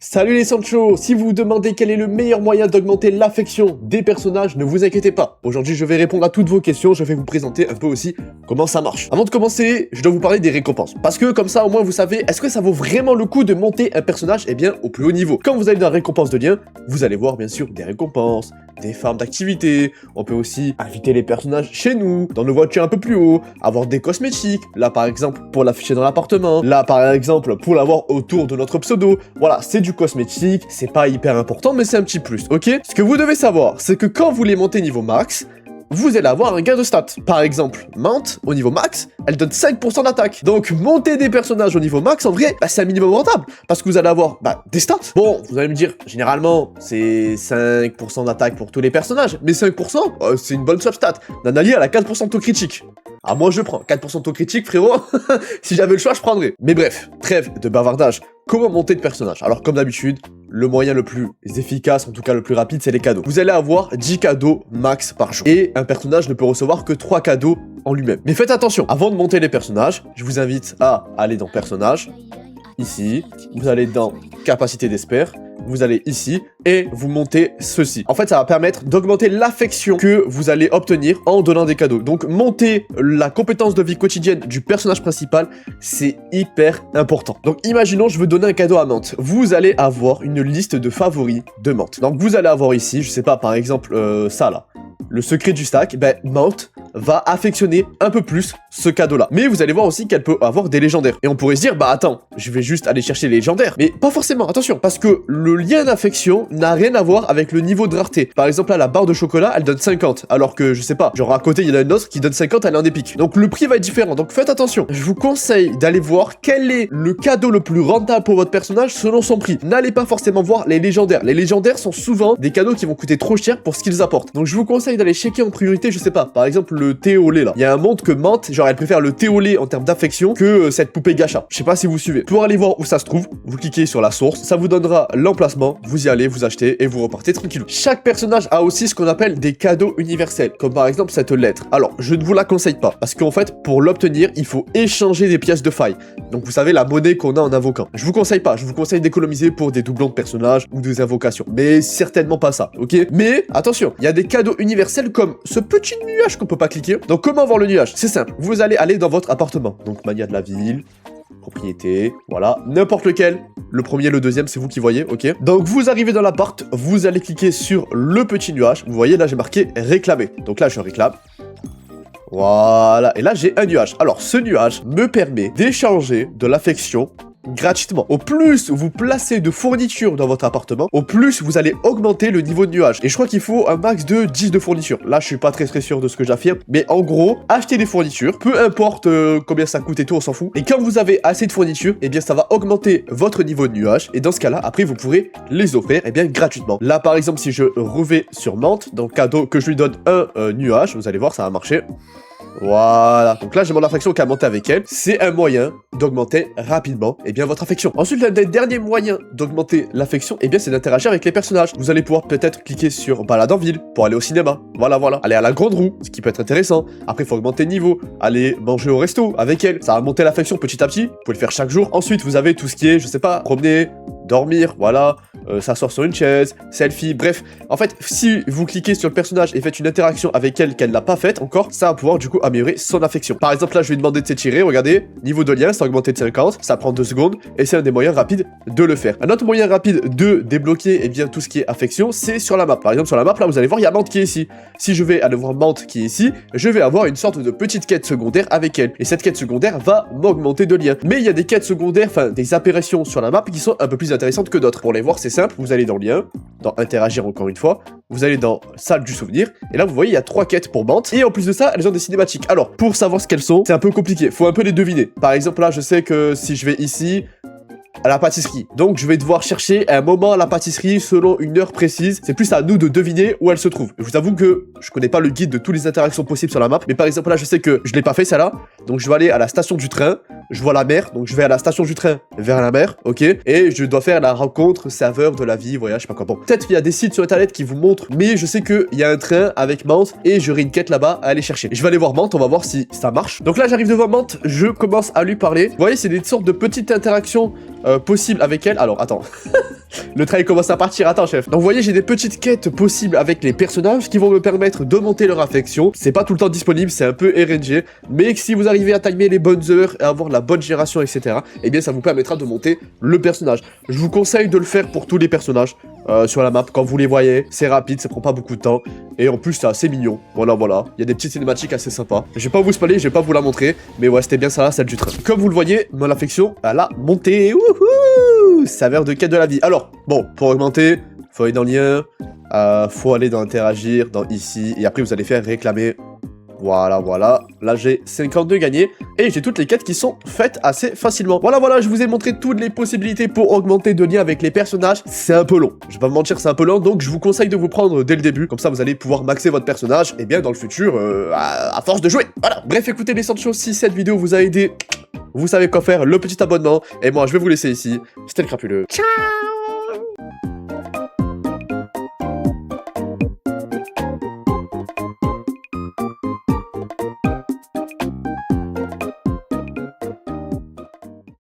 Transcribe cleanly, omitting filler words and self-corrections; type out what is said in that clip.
Salut les Sancho, si vous vous demandez quel est le meilleur moyen d'augmenter l'affection des personnages, ne vous inquiétez pas. Aujourd'hui, je vais répondre à toutes vos questions, je vais vous présenter un peu aussi comment ça marche. Avant de commencer, je dois vous parler des récompenses. Parce que comme ça, au moins, vous savez, est-ce que ça vaut vraiment le coup de monter un personnage, eh bien, au plus haut niveau. Quand vous allez dans la récompense de lien, vous allez voir, bien sûr, des récompenses, des farms d'activités. On peut aussi inviter les personnages chez nous, dans nos voitures un peu plus haut, avoir des cosmétiques. Là, par exemple, pour l'afficher dans l'appartement. Là, par exemple, pour l'avoir autour de notre pseudo. Voilà, c'est du cosmétique, c'est pas hyper important, mais c'est un petit plus, ok? Ce que vous devez savoir, c'est que quand vous les montez niveau max, vous allez avoir un gain de stats. Par exemple, Mante, au niveau max, elle donne 5% d'attaque. Donc, monter des personnages au niveau max, en vrai, c'est un minimum rentable. Parce que vous allez avoir des stats. Bon, vous allez me dire, généralement, c'est 5% d'attaque pour tous les personnages. Mais 5%, c'est une bonne substat. Nanali, elle a 4% de taux critique. Ah, moi, je prends 4% de taux critique, frérot. Si j'avais le choix, je prendrais. Mais bref, trêve de bavardage. Comment monter de personnage? Alors, comme d'habitude, le moyen le plus efficace, en tout cas le plus rapide, c'est les cadeaux. Vous allez avoir 10 cadeaux max par jour. Et un personnage ne peut recevoir que 3 cadeaux en lui-même. Mais faites attention, avant de monter les personnages, je vous invite à aller dans Personnages, ici, vous allez dans Capacité d'espère, vous allez ici, et vous montez ceci. En fait, ça va permettre d'augmenter l'affection que vous allez obtenir en donnant des cadeaux. Donc, monter la compétence de vie quotidienne du personnage principal, c'est hyper important. Donc, imaginons, je veux donner un cadeau à Mante. Vous allez avoir une liste de favoris de Mante. Donc, vous allez avoir ici, je sais pas, par exemple, ça là. Le secret du stack, Mante va affectionner un peu plus ce cadeau-là. Mais vous allez voir aussi qu'elle peut avoir des légendaires. Et on pourrait se dire, attends, je vais juste aller chercher les légendaires. Mais pas forcément, attention, parce que le lien d'affection n'a rien à voir avec le niveau de rareté. Par exemple, là, la barre de chocolat, elle donne 50, alors que, je sais pas, genre à côté, il y en a une autre qui donne 50, elle est en épique. Donc le prix va être différent, donc faites attention. Je vous conseille d'aller voir quel est le cadeau le plus rentable pour votre personnage selon son prix. N'allez pas forcément voir les légendaires. Les légendaires sont souvent des cadeaux qui vont coûter trop cher pour ce qu'ils apportent. Donc je vous conseille d'aller checker en priorité, je sais pas, par exemple, le thé au lait, là. Il y a un monde que Mante, genre, elle préfère le thé au lait en termes d'affection que cette poupée gacha. Je sais pas si vous suivez. Pour aller voir où ça se trouve, vous cliquez sur la source, ça vous donnera l'emplacement, vous y allez, vous achetez et vous repartez tranquillou. Chaque personnage a aussi ce qu'on appelle des cadeaux universels, comme par exemple cette lettre. Alors, je ne vous la conseille pas, parce qu'en fait, pour l'obtenir, il faut échanger des pièces de faille. Donc, vous savez, la monnaie qu'on a en invoquant. Je vous conseille pas, je vous conseille d'économiser pour des doublons de personnages ou des invocations. Mais certainement pas ça, ok? Mais, attention, il y a des cadeaux universels comme ce petit nuage qu'on peut pas cliquer. Donc, comment voir le nuage? C'est simple, vous allez aller dans votre appartement. Donc, mania de la ville, propriété, voilà, n'importe lequel. Le premier, le deuxième, c'est vous qui voyez, ok? Donc, vous arrivez dans l'appart, vous allez cliquer sur le petit nuage. Vous voyez, là, j'ai marqué réclamer. Donc là, je réclame. Voilà, et là, j'ai un nuage. Alors, ce nuage me permet d'échanger de l'affection gratuitement. Au plus vous placez de fournitures dans votre appartement, au plus vous allez augmenter le niveau de nuage. Et je crois qu'il faut un max de 10 de fournitures. Là, je suis pas très sûr de ce que j'affirme, mais en gros, achetez des fournitures, peu importe combien ça coûte et tout, on s'en fout. Et quand vous avez assez de fournitures, eh bien ça va augmenter votre niveau de nuage. Et dans ce cas-là, après, vous pourrez les offrir, gratuitement. Là, par exemple, si je revais sur Mante, dans le cadeau que je lui donne un nuage, vous allez voir, ça va marcher. Voilà, donc là j'ai mon affection qui a monté avec elle. C'est un moyen d'augmenter rapidement votre affection. Ensuite, l'un des derniers moyens d'augmenter l'affection, c'est d'interagir avec les personnages. Vous allez pouvoir peut-être cliquer sur balade en ville pour aller au cinéma. Voilà, aller à la grande roue, ce qui peut être intéressant. Après, il faut augmenter le niveau, aller manger au resto avec elle. Ça va monter l'affection petit à petit. Vous pouvez le faire chaque jour. Ensuite, vous avez tout ce qui est, je sais pas, promener, dormir, voilà. S'asseoir sur une chaise, selfie, bref. En fait, si vous cliquez sur le personnage et faites une interaction avec elle qu'elle n'a pas faite encore, ça va pouvoir du coup améliorer son affection. Par exemple, là, je vais lui demander de s'étirer, regardez, niveau de lien, ça a augmenté de 50, ça prend 2 secondes, et c'est un des moyens rapides de le faire. Un autre moyen rapide de débloquer tout ce qui est affection, c'est sur la map. Par exemple, sur la map, là, vous allez voir, il y a Mante qui est ici. Si je vais aller voir Mante qui est ici, je vais avoir une sorte de petite quête secondaire avec elle. Et cette quête secondaire va m'augmenter de liens. Mais il y a des quêtes secondaires, des apparitions sur la map qui sont un peu plus intéressantes que d'autres. Pour les voir, c'est simple, vous allez dans lien, dans interagir encore une fois, vous allez dans salle du souvenir, et là vous voyez il y a 3 quêtes pour Mante, et en plus de ça elles ont des cinématiques. Alors pour savoir ce qu'elles sont, c'est un peu compliqué, faut un peu les deviner. Par exemple là je sais que si je vais ici, à la pâtisserie. Donc je vais devoir chercher un moment à la pâtisserie selon une heure précise. C'est plus à nous de deviner où elle se trouve. Je vous avoue que je connais pas le guide de toutes les interactions possibles sur la map, mais par exemple là je sais que je l'ai pas fait celle-là. Donc je vais aller à la station du train, je vois la mer, donc je vais à la station du train vers la mer, ok? Et je dois faire la rencontre serveur de la vie, voyage, je sais pas quoi. Bon, peut-être qu'il y a des sites sur internet qui vous montrent, mais je sais qu'il y a un train avec Mante et j'aurai une quête là-bas à aller chercher. Je vais aller voir Mante, on va voir si ça marche. Donc là j'arrive devant Mante, je commence à lui parler. Vous voyez, c'est des sortes de petites interactions possibles avec elle. Alors attends. Le train commence à partir, attends chef. Donc vous voyez, j'ai des petites quêtes possibles avec les personnages qui vont me permettre de monter leur affection. C'est pas tout le temps disponible, c'est un peu RNG, mais si vous arrivez à timer les bonnes heures et avoir la bonne génération, etc., eh bien ça vous permettra de monter le personnage. Je vous conseille de le faire pour tous les personnages sur la map, quand vous les voyez, c'est rapide, ça prend pas beaucoup de temps, et en plus c'est assez mignon. Voilà, il y a des petites cinématiques assez sympas. Je vais pas vous spoiler, je vais pas vous la montrer, mais ouais, c'était bien ça, celle du train. Comme vous le voyez, mon affection, elle a monté. Wouhou! Saveur de quête de la vie. Alors, bon, pour augmenter, faut aller dans lien, faut aller dans interagir, dans ici, et après vous allez faire réclamer. Voilà. Là, j'ai 52 gagnés. Et j'ai toutes les quêtes qui sont faites assez facilement. Voilà, je vous ai montré toutes les possibilités pour augmenter de liens avec les personnages. C'est un peu long. Je vais pas me mentir, c'est un peu long. Donc, je vous conseille de vous prendre dès le début. Comme ça, vous allez pouvoir maxer votre personnage. Et bien, dans le futur, à force de jouer. Voilà. Bref, écoutez, les choses, si cette vidéo vous a aidé, vous savez quoi faire. Le petit abonnement. Et moi, je vais vous laisser ici. C'était le crapuleux. Ciao!